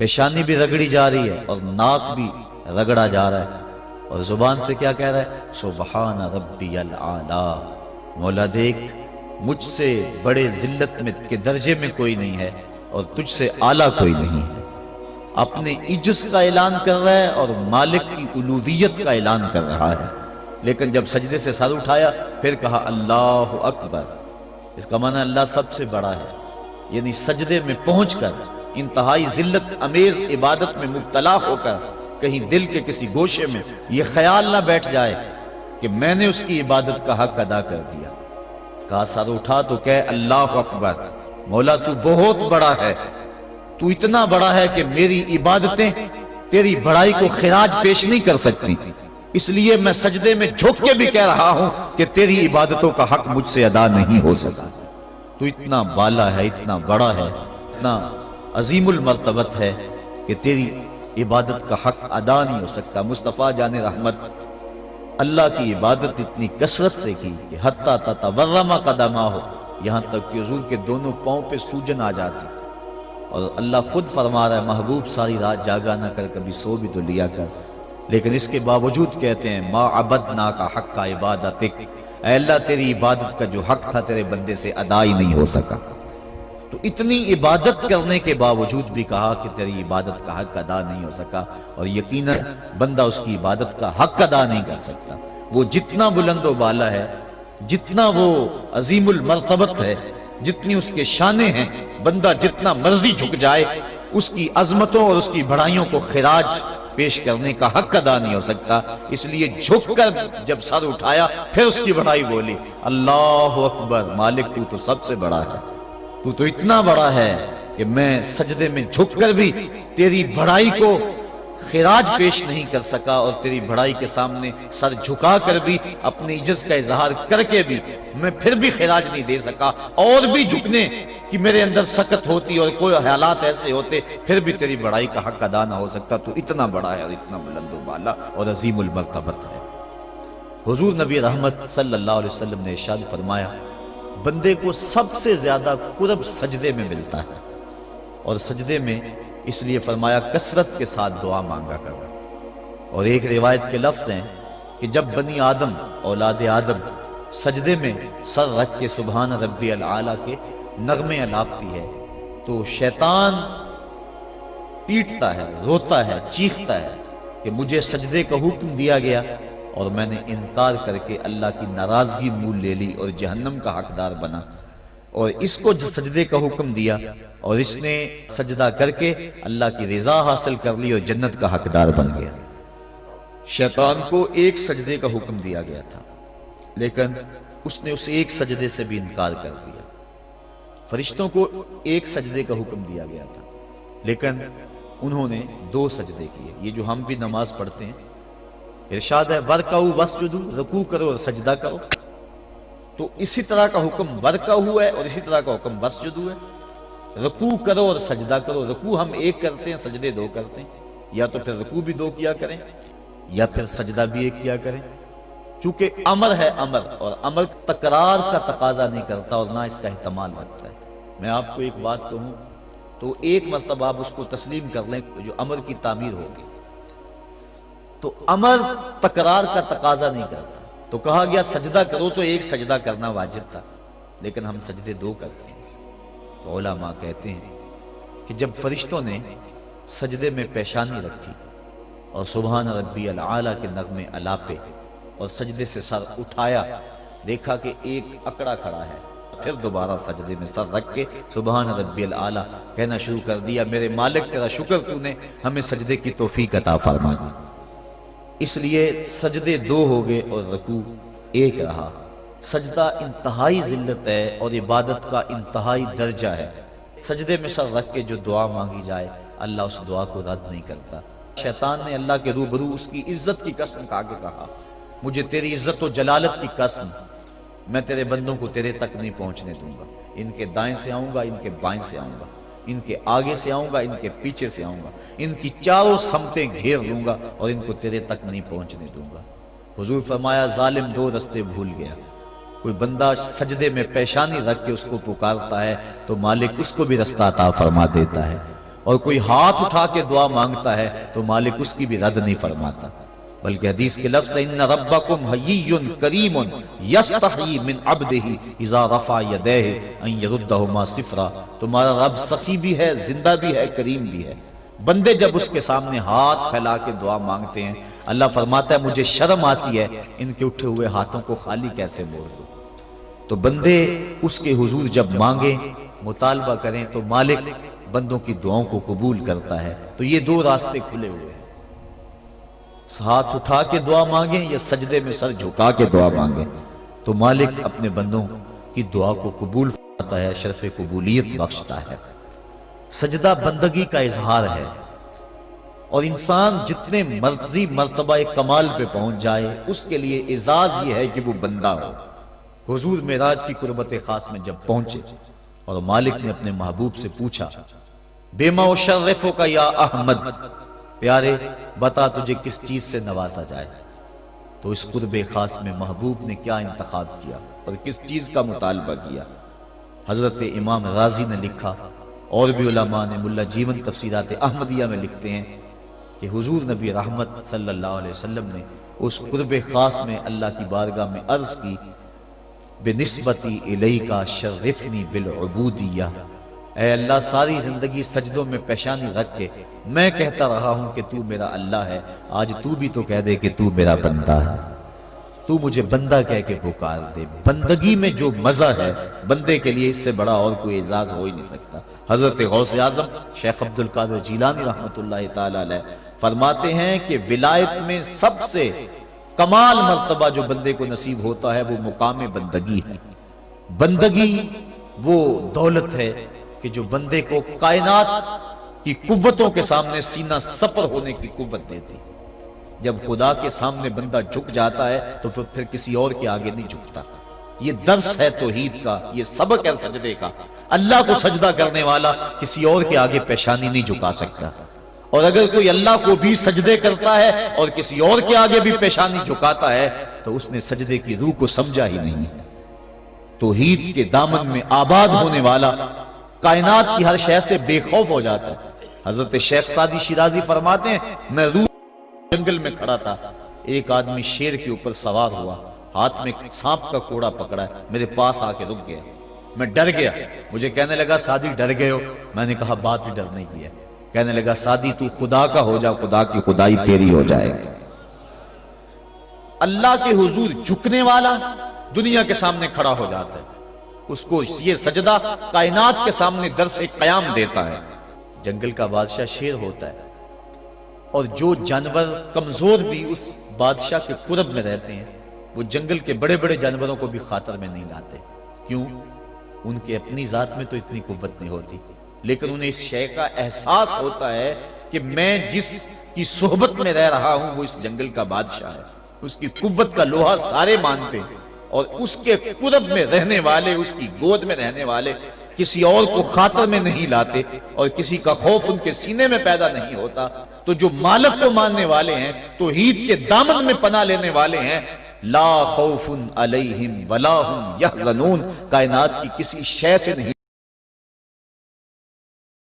پیشانی بھی رگڑی جا رہی ہے اور ناک بھی رگڑا جا رہا ہے، اور زبان سے کیا کہہ رہا ہے؟ سبحان ربی العالی، مولا دیکھ مجھ سے بڑے ذلت میں کے درجے میں کوئی نہیں ہے اور تجھ سے اعلیٰ کوئی نہیں ہے۔ اپنے عجز کا اعلان کر رہا ہے اور مالک کی الوہیت کا اعلان کر رہا ہے، لیکن جب سجدے سے سر اٹھایا پھر کہا اللہ اکبر۔ اس کا معنی اللہ سب سے بڑا ہے، یعنی سجدے میں پہنچ کر انتہائی ذلت امیز عبادت میں مبتلا ہو کر کہیں دل کے کسی گوشے میں یہ خیال نہ بیٹھ جائے کہ میں نے اس کی عبادت کا حق ادا کر دیا۔ کہا سر اٹھا تو کہے اللہ اکبر، مولا تو بہت بڑا ہے، تو اتنا بڑا ہے کہ میری عبادتیں تیری بڑائی کو خراج پیش نہیں کر سکتی، اس لیے میں سجدے میں جھک کے بھی کہہ رہا ہوں کہ تیری عبادتوں کا حق مجھ سے ادا نہیں ہو سکا۔ تو اتنا بالا ہے، اتنا بڑا ہے، اتنا عظیم المرتبت ہے کہ تیری عبادت کا حق ادا نہیں ہو سکتا۔ مصطفیٰ جان رحمت اللہ کی عبادت اتنی کثرت سے کی کہ حتیٰ تتورم قدماہ، یہاں تک کہ حضور کے دونوں پاؤں پہ سوجن آ جاتی، اور اللہ خود فرما رہا ہے محبوب ساری رات جاگا نہ کر، کبھی سو بھی تو لیا کر، لیکن اس کے باوجود کہتے ہیں ما عبدناک حق عبادتک، اے اللہ تیری عبادت کا جو حق تھا تیرے بندے سے ادا ہی نہیں ہو سکا۔ تو اتنی عبادت کرنے کے باوجود بھی کہا کہ تیری عبادت کا حق ادا نہیں ہو سکا، اور یقیناً بندہ اس کی عبادت کا حق ادا نہیں کر سکتا۔ وہ جتنا بلند و بالا ہے، جتنا وہ عظیم المرتبت ہے، جتنی اس کے شانیں ہیں، بندہ جتنا مرضی جھک جائے اس کی عظمتوں اور اس کی بڑائیوں کو خراج پیش کرنے کا حق ادا نہیں ہو سکتا۔ اس لیے جھک کر جب سر اٹھایا پھر اس کی بڑائی بولی، اللہ اکبر، مالک تو سب سے بڑا ہے، تو اتنا بڑا ہے کہ میں سجدے میں جھک کر بھی تیری بڑائی کو خراج پیش نہیں کر سکا، اور تیری بڑائی کے سامنے سر جھکا کر بھی اپنی عجز کا اظہار کر کے بھی میں پھر بھی خراج نہیں دے سکا، اور بھی جھکنے کہ میرے اندر سکت ہوتی اور کوئی حالات ایسے ہوتے پھر بھی تیری بڑائی کا حق ادا نہ ہو سکتا۔ تو اتنا بڑا ہے اور اتنا بلند و بالا اور عظیم المرتبت ہے۔ حضور نبی رحمت صلی اللہ علیہ وسلم نے ارشاد فرمایا بندے کو سب سے زیادہ قرب سجدے میں ملتا ہے، اور سجدے میں اس لیے فرمایا کثرت کے ساتھ دعا مانگا کرو۔ اور ایک روایت کے لفظ ہیں کہ جب بنی آدم، اولاد آدم سجدے میں سر رکھ کے سبحان ربی العالی کے نغمے الاپتی ہے تو شیطان پیٹتا ہے، روتا ہے، چیختا ہے کہ مجھے سجدے کا حکم دیا گیا اور میں نے انکار کر کے اللہ کی ناراضگی مول لے لی اور جہنم کا حقدار بنا، اور اس کو سجدے کا حکم دیا اور اس نے سجدہ کر کے اللہ کی رضا حاصل کر لی اور جنت کا حقدار بن گیا۔ شیطان کو ایک سجدے کا حکم دیا گیا تھا لیکن اس نے اس ایک سجدے سے بھی انکار کر دیا۔ فرشتوں کو ایک سجدے کا حکم دیا گیا تھا لیکن انہوں نے 2 سجدے کیے۔ یہ جو ہم بھی نماز پڑھتے ہیں ارشاد ہے ورکعوا واسجدوا، رکوع کرو اور سجدہ کرو، تو اسی طرح کا حکم ورکعوا ہے اور اسی طرح کا حکم واسجدوا ہے، رکوع کرو اور سجدہ کرو۔ رکوع ہم ایک کرتے ہیں، سجدے 2 کرتے ہیں، یا تو پھر رکوع بھی 2 کیا کریں یا پھر سجدہ بھی 1 کیا کریں، چونکہ امر ہے امر، اور امر تکرار کا تقاضا نہیں کرتا اور نہ اس کا احتمال رکھتا ہے۔ میں آپ کو ایک بات کہوں تو ایک مرتبہ آپ اس کو تسلیم کر لیں جو امر کی تعمیر ہوگی، تو امر تکرار کا تقاضا نہیں کرتا، تو کہا گیا سجدہ کرو تو 1 سجدہ کرنا واجب تھا لیکن ہم سجدے 2 کرتے ہیں۔ تو علماء کہتے ہیں کہ جب فرشتوں نے سجدے میں پیشانی رکھی اور سبحان ربی العالی کے نغمے الاپے اور سجدے سے سر اٹھایا، دیکھا کہ ایک اکڑا کھڑا ہے، پھر دوبارہ سجدے میں سر رکھ کے سبحان ربی العالی کہنا شروع کر دیا، میرے مالک تیرا شکر تو نے ہمیں سجدے کی توفیق عطا فرما دی۔ اس لیے سجدے 2 ہو گئے اور رکوع 1 رہا۔ سجدہ انتہائی ذلت ہے اور عبادت کا انتہائی درجہ ہے۔ سجدے میں سر رکھ کے جو دعا مانگی جائے اللہ اس دعا کو رد نہیں کرتا۔ شیطان نے اللہ کے روبرو اس کی عزت کی قسم کھا کے کہا مجھے تیری عزت و جلالت کی قسم، میں تیرے بندوں کو تیرے تک نہیں پہنچنے دوں گا، ان کے دائیں سے آؤں گا، ان کے بائیں سے آؤں گا، ان کے آگے سے آؤں گا، ان کے پیچھے سے آؤں گا، ان کی چاروں سمتیں گھیر لوں گا اور ان کو تیرے تک نہیں پہنچنے دوں گا۔ حضور فرمایا ظالم 2 رستے بھول گیا، کوئی بندہ سجدے میں پیشانی رکھ کے اس کو پکارتا ہے تو مالک اس کو بھی رستہ عطا فرما دیتا ہے، اور کوئی ہاتھ اٹھا کے دعا مانگتا ہے تو مالک اس کی بھی رد نہیں فرماتا، بلکہ حدیث کے لفظ ان ربکم حیی کریم یستحیی من عبدہ اذا رفع یدیہ ان یردہما صفرا، تمہارا رب سخی بھی ہے، زندہ بھی ہے، کریم بھی ہے۔ بندے جب اس کے سامنے ہاتھ پھیلا کے دعا مانگتے ہیں، اللہ فرماتا ہے مجھے شرم آتی ہے ان کے اٹھے ہوئے ہاتھوں کو خالی کیسے موڑ دوں۔ تو بندے اس کے حضور جب مانگیں، مطالبہ کریں، تو مالک بندوں کی دعاؤں کو قبول کرتا ہے۔ تو یہ دو راستے کھلے ہوئے ہیں، ہاتھ اٹھا کے دعا مانگیں یا سجدے میں سر جھکا کے دعا مانگیں، تو مالک اپنے بندوں کی دعا کو قبول فرماتا ہے، شرف قبولیت بخشتا ہے۔ سجدہ بندگی کا اظہار ہے، اور انسان جتنے مرضی مرتبہ کمال پہ پہنچ جائے اس کے لیے اعزاز یہ ہے کہ وہ بندہ ہو۔ حضور معراج کی قربت خاص میں جب پہنچے اور مالک نے اپنے محبوب سے پوچھا بما اشرفک یا احمد، پیارے بتا تجھے کس چیز سے نوازا جائے، تو اس قرب خاص میں محبوب نے کیا انتخاب کیا اور کس چیز کا مطالبہ کیا؟ حضرت امام رازی نے لکھا، اور بھی علماء نے، ملا جیون تفسیرات احمدیہ میں لکھتے ہیں کہ حضور نبی رحمت صلی اللہ علیہ وسلم نے اس قرب خاص میں اللہ کی بارگاہ میں عرض کی بنسبتی الیک شرفنی بالعبودیہ، اے اللہ ساری زندگی سجدوں میں پیشانی رکھ کے میں کہتا رہا ہوں کہ تو میرا اللہ ہے، آج تو بھی تو کہہ دے کہ تو میرا بندہ ہے، تو مجھے بندہ کہہ کے پکار دے۔ بندگی میں جو مزہ ہے بندے کے لیے اس سے بڑا اور کوئی اعزاز ہو ہی نہیں سکتا۔ حضرت غوث اعظم شیخ عبد القادر جیلانی رحمۃ اللہ تعالی علیہ فرماتے ہیں کہ ولایت میں سب سے کمال مرتبہ جو بندے کو نصیب ہوتا ہے وہ مقام بندگی ہے۔ بندگی وہ دولت ہے کہ جو بندے کو کائنات کی قوتوں کے سامنے سینہ سپر ہونے کی قوت دیتی۔ جب خدا کے سامنے بندہ جھک جاتا ہے تو پھر کسی اور کے آگے نہیں جھکتا۔ یہ درس ہے توحید کا، یہ سبق ہے سجدے کا۔ اللہ کو سجدہ کرنے والا کسی اور کے آگے پیشانی نہیں جھکا سکتا، اور اگر کوئی اللہ کو بھی سجدے کرتا ہے اور کسی اور کے آگے بھی پیشانی جھکاتا ہے تو اس نے سجدے کی روح کو سمجھا ہی نہیں۔ توحید کے دامن میں آباد ہونے والا کائنات کی ہر شے سے بے خوف ہو جاتا ہے۔ حضرت شیخ سعدی شیرازی فرماتے ہیں میں روح جنگل میں کھڑا تھا، ایک آدمی شیر کے اوپر سوار ہوا، ہاتھ میں سانپ کا کوڑا پکڑا ہے، میرے پاس آ کے رک گیا، میں ڈر گیا، مجھے کہنے لگا سعدی ڈر گئے ہو؟ میں نے کہا بات ہی ڈرنے کی ہے۔ کہنے لگا سعدی تو خدا کا ہو جا، خدا کی خدائی تیری ہو جائے گی۔ اللہ کے حضور جھکنے والا دنیا کے سامنے کھڑا ہو جاتا ہے، اس کو یہ سجدہ کائنات کے سامنے درس قیام دیتا ہے۔ جنگل کا بادشاہ شیر ہوتا ہے، اور جو جانور کمزور بھی اس بادشاہ کے قرب میں رہتے ہیں وہ جنگل کے بڑے بڑے جانوروں کو بھی خاطر میں نہیں لاتے۔ کیوں؟ ان کے اپنی ذات میں تو اتنی قوت نہیں ہوتی، لیکن انہیں اس شے کا احساس ہوتا ہے کہ میں جس کی صحبت میں رہ رہا ہوں وہ اس جنگل کا بادشاہ ہے، اس کی قوت کا لوہا سارے مانتے ہیں، اور اس کے قرب میں رہنے والے، اس کی گود میں رہنے والے کسی اور کو خاطر میں نہیں لاتے، اور کسی کا خوف ان کے سینے میں پیدا نہیں ہوتا۔ تو جو مالک کو ماننے والے ہیں، توحید کے دامن میں پناہ لینے والے ہیں، لا خوف علیہم ولا ہم یحزنون، کائنات کی کسی شے سے نہیں